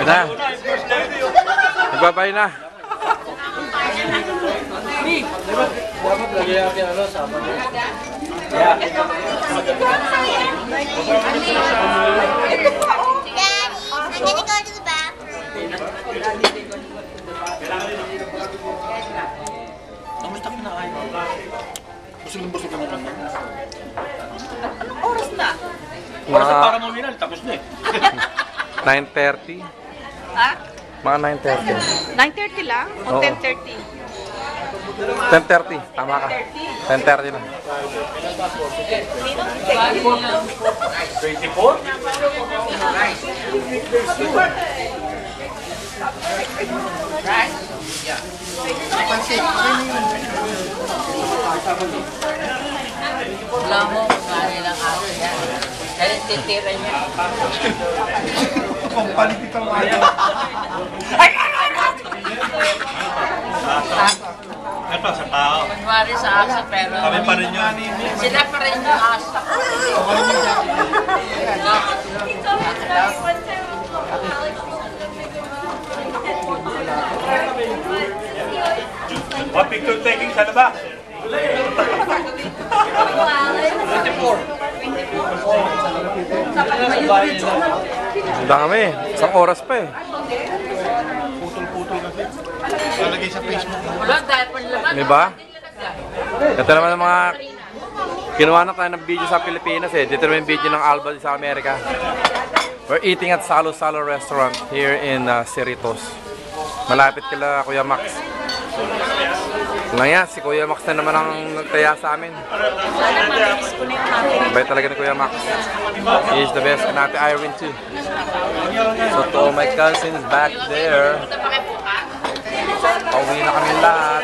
Na. Nagbabay na. Dapat lagi natin ano sa apa. Yeah. I'm gonna go to the bathroom. Kamusta ka na kayo? Busog ka naman. Anong oras na? Oras na para mo minal, tapos na eh. 9:30. Ha? Mga 9:30. 9:30 lang? O Oo. 10:30? 10:30. Tama ka. 10:30 na. 24? Wala mo kung kaya lang ako yan. Kaya titira niya. Pampaligit ang ayaw. Ito, sa tao. Kunwari sa asa pero... Kami pa rin yun. Sila pa rin yung asa. Picture taking sa labas. 24. Ang dami. Isang oras pa eh. Putol-putol kasi. Lalagay sa Facebook. Wala dahil panlaban. Diba? Ito naman ang mga kinuha na tayo ng video sa Pilipinas eh. Dito naman yung video ng Alba sa Amerika. We're eating at Salo Salo Restaurant here in Cerritos. Malapit kila Kuya Max. Lang yan, si Kuya Max na naman ang nagtaya sa amin. Bait talaga ni Kuya Max. He is the best. And Ate Irene too. So to all my cousins back there. Pauwi na kami lahat.